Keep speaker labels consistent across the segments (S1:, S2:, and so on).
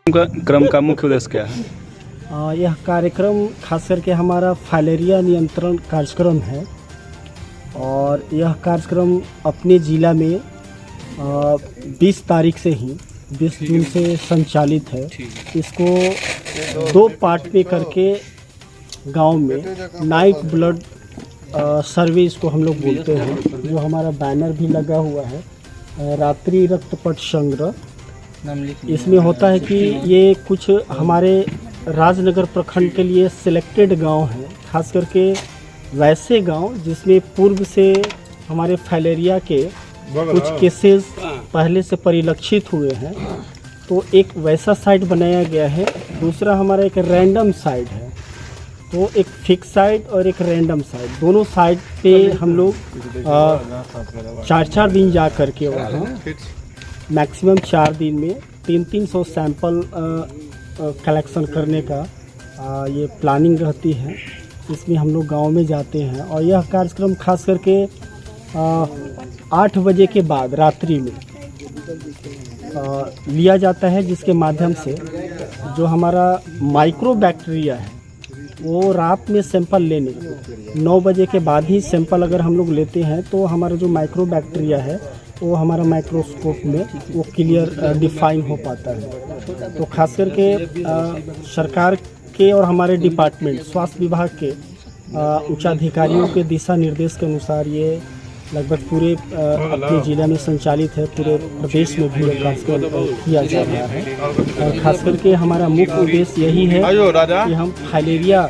S1: क्रम का मुख्य उद्देश्य क्या है?
S2: यह कार्यक्रम खास करके हमारा फाइलेरिया नियंत्रण कार्यक्रम है और यह कार्यक्रम अपने ज़िला में 20 तारीख से ही 20 जून से संचालित है। इसको 2 पार्ट में करके गांव में नाइट ब्लड सर्वे इसको हम लोग बोलते हैं, जो हमारा बैनर भी लगा हुआ है, रात्रि रक्तपट संग्रह। इसमें होता है कि ये कुछ हमारे राजनगर प्रखंड के लिए सिलेक्टेड गांव हैं, खास करके वैसे गांव जिसमें पूर्व से हमारे फाइलेरिया के कुछ केसेस पहले से परिलक्षित हुए हैं, तो एक वैसा साइट बनाया गया है। दूसरा हमारा एक रैंडम साइट है, तो एक फिक्स साइट और एक रैंडम साइट, दोनों साइट पे हम लोग 4-4 दिन जा कर के वहाँ मैक्सिमम 4 दिन में 300 सैंपल कलेक्शन करने का ये प्लानिंग रहती है। इसमें हम लोग गांव में जाते हैं और यह कार्यक्रम खास करके 8 बजे के बाद रात्रि में लिया जाता है, जिसके माध्यम से जो हमारा माइक्रो बैक्टीरिया है वो रात में सैंपल लेने 9 बजे के बाद ही सैंपल अगर हम लोग लेते हैं तो हमारा जो माइक्रो बैक्टीरिया है वो हमारा माइक्रोस्कोप में वो क्लियर डिफाइन हो पाता है। तो खास करके सरकार के और हमारे डिपार्टमेंट स्वास्थ्य विभाग के उच्चाधिकारियों के दिशा निर्देश के अनुसार ये लगभग पूरे अपने ज़िले में संचालित है, पूरे प्रदेश में भी कार्यक्रम किया जा रहा है। और खास करके हमारा मुख्य उद्देश्य यही है कि हम फाइलेरिया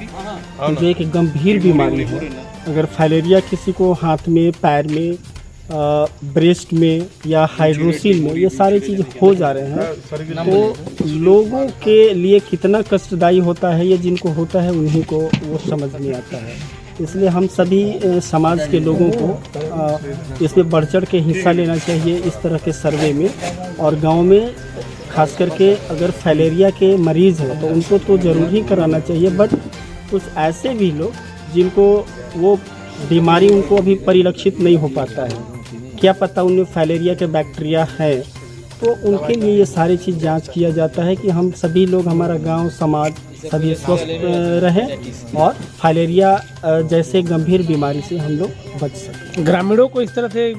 S2: जो एक गंभीर बीमारी है, अगर फाइलेरिया किसी को हाथ में, पैर में, ब्रेस्ट में या हाइड्रोसिल में ये सारी चीज़ हो जा रहे हैं, तो लोगों के लिए कितना कष्टदायी होता है ये जिनको होता है उन्हीं को वो समझ नहीं आता है। इसलिए हम सभी समाज के लोगों को इसमें बढ़ चढ़ के हिस्सा लेना चाहिए इस तरह के सर्वे में। और गांव में खास करके अगर फाइलेरिया के मरीज़ हैं तो उनको तो ज़रूर ही कराना चाहिए, बट कुछ ऐसे भी लोग जिनको वो बीमारी उनको अभी परिलक्षित नहीं हो पाता है, क्या पता उनमें फाइलेरिया के बैक्टीरिया है, तो उनके लिए ये सारी चीज़ जांच किया जाता है कि हम सभी लोग, हमारा गांव समाज सभी स्वस्थ रहें और फाइलेरिया जैसे गंभीर बीमारी से हम लोग बच सकें।
S3: ग्रामीणों को इस तरह से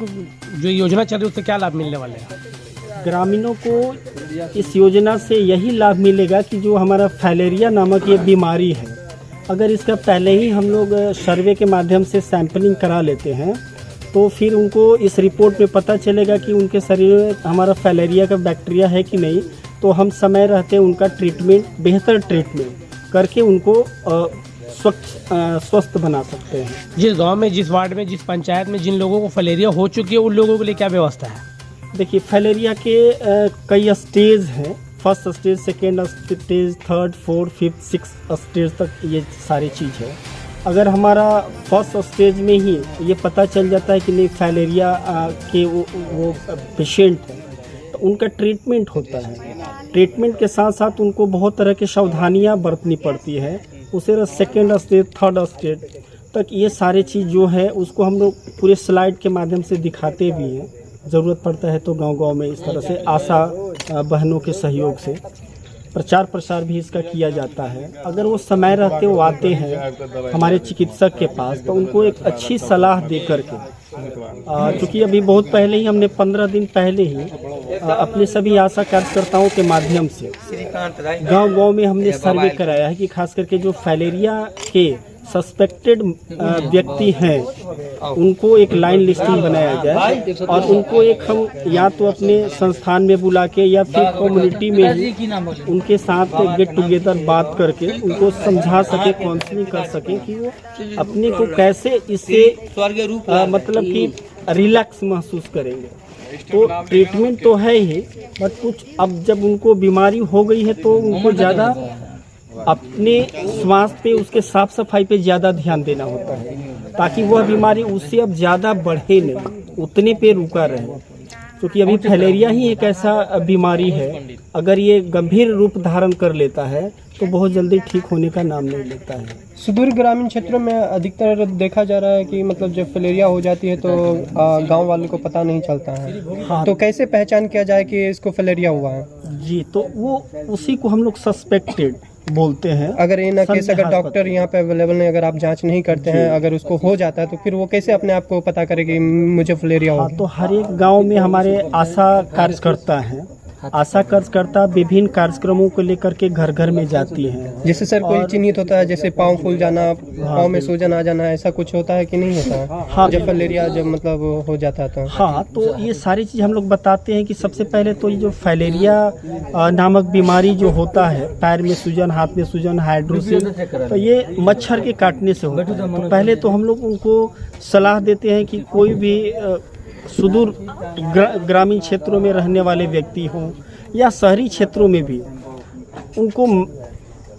S3: जो योजना चल रही है उससे क्या लाभ मिलने वाले हैं?
S2: ग्रामीणों को इस योजना से यही लाभ मिलेगा कि जो हमारा फाइलेरिया नामक ये बीमारी है, अगर इसका पहले ही हम लोग सर्वे के माध्यम से सैंपलिंग करा लेते हैं तो फिर उनको इस रिपोर्ट में पता चलेगा कि उनके शरीर में हमारा फाइलेरिया का बैक्टीरिया है कि नहीं, तो हम समय रहते उनका ट्रीटमेंट, बेहतर ट्रीटमेंट करके उनको स्वस्थ बना सकते हैं।
S3: जिस गांव में, जिस वार्ड में, जिस पंचायत में जिन लोगों को फाइलेरिया हो चुकी है उन लोगों के लिए क्या व्यवस्था है?
S2: देखिए, फाइलेरिया के कई स्टेज हैं, first stage, second stage, third, fourth, fifth, six stage तक ये सारी चीज़ है। अगर हमारा फर्स्ट स्टेज में ही ये पता चल जाता है कि नहीं फाइलेरिया के वो पेशेंट है, तो उनका ट्रीटमेंट होता है। ट्रीटमेंट के साथ साथ उनको बहुत तरह की सावधानियां बरतनी पड़ती है। उसे सेकेंड स्टेज, थर्ड स्टेज तक ये सारी चीज़ जो है उसको हम लोग पूरे स्लाइड के माध्यम से दिखाते भी हैं। ज़रूरत पड़ता है तो गांव-गांव में इस तरह से आशा बहनों के सहयोग से प्रचार प्रसार भी इसका किया जाता है। अगर वो समय रहते वो आते हैं हमारे चिकित्सक के पास, तो उनको एक अच्छी सलाह दे करके, क्योंकि अभी बहुत पहले ही हमने 15 दिन पहले ही अपने सभी आशा कार्यकर्ताओं के माध्यम से गांव-गांव में हमने सर्वे कराया है कि खास करके जो फाइलेरिया के सस्पेक्टेड व्यक्ति हैं उनको एक लाइन लिस्टिंग बनाया जाए और उनको एक हम या तो अपने संस्थान में बुला के या फिर कम्युनिटी में ही उनके साथ गेट टुगेदर बात करके उनको समझा सके, काउंसलिंग कर सके कि वो अपने को कैसे इससे मतलब कि रिलैक्स महसूस करेंगे। तो ट्रीटमेंट तो है ही, बट कुछ अब जब उनको बीमारी हो गई है तो उनको ज़्यादा अपने स्वास्थ्य पे, उसके साफ सफाई पे ज़्यादा ध्यान देना होता है ताकि वह बीमारी उससे अब ज़्यादा बढ़े नहीं, उतने पे रुका रहे। क्योंकि अभी फैलेरिया ही एक ऐसा बीमारी है, अगर ये गंभीर रूप धारण कर लेता है तो बहुत जल्दी ठीक होने का नाम नहीं लेता है।
S4: सुदूर ग्रामीण क्षेत्रों में अधिकतर देखा जा रहा है कि मतलब जब फलेरिया हो जाती है तो गांव वालों को पता नहीं चलता है।
S2: हाँ,
S4: तो कैसे पहचान किया जाए कि इसको फलेरिया हुआ है?
S2: जी, तो वो उसी को हम लोग सस्पेक्टेड बोलते हैं।
S4: अगर इन केस अगर
S2: संदेहास्पद।
S4: डॉक्टर यहाँ पे अवेलेबल नहीं, अगर आप जांच नहीं करते हैं, अगर उसको हो जाता है तो फिर वो कैसे अपने आप को पता करे कि मुझे फलेरिया हो?
S2: हाँ, तो हर एक गांव में हमारे आशा कार्यकर्ता हैं। आशा कार्यकर्ता विभिन्न कार्यक्रमों को लेकर के घर घर में जाती हैं।
S4: जैसे सर कोई चिन्हित होता है, जैसे पाँव फूल जाना, पाँव में सूजन आ जाना, ऐसा कुछ होता है कि नहीं होता है?
S2: हाँ,
S4: जब फलेरिया जब मतलब हो जाता है तो
S2: हाँ, तो ये सारी चीज़ हम लोग बताते हैं कि सबसे पहले तो ये जो फैलेरिया नामक बीमारी जो होता है, पैर में सूजन, हाथ में सूजन, हाइड्रोसिल, तो ये मच्छर के काटने से होता है। तो पहले तो हम लोग उनको सलाह देते हैं कि कोई भी सुदूर ग्रामीण क्षेत्रों में रहने वाले व्यक्ति हों या शहरी क्षेत्रों में भी, उनको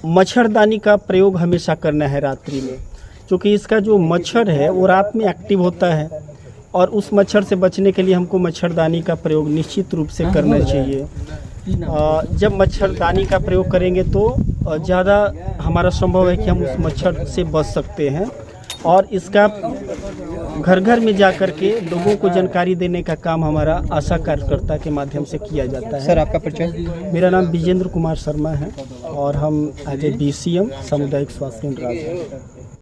S2: मच्छरदानी का प्रयोग हमेशा करना है रात्रि में, क्योंकि इसका जो मच्छर है वो रात में एक्टिव होता है और उस मच्छर से बचने के लिए हमको मच्छरदानी का प्रयोग निश्चित रूप से करना चाहिए। जब मच्छरदानी का प्रयोग करेंगे तो ज़्यादा हमारा संभव है कि हम उस मच्छर से बच सकते हैं। और इसका घर घर में जा कर के लोगों को जानकारी देने का काम हमारा आशा कार्यकर्ता के माध्यम से किया जाता है।
S4: सर आपका परिचय?
S2: मेरा नाम विजेंद्र कुमार शर्मा है और हम एज ए BCM सामुदायिक स्वास्थ्य केंद्र राजगढ़।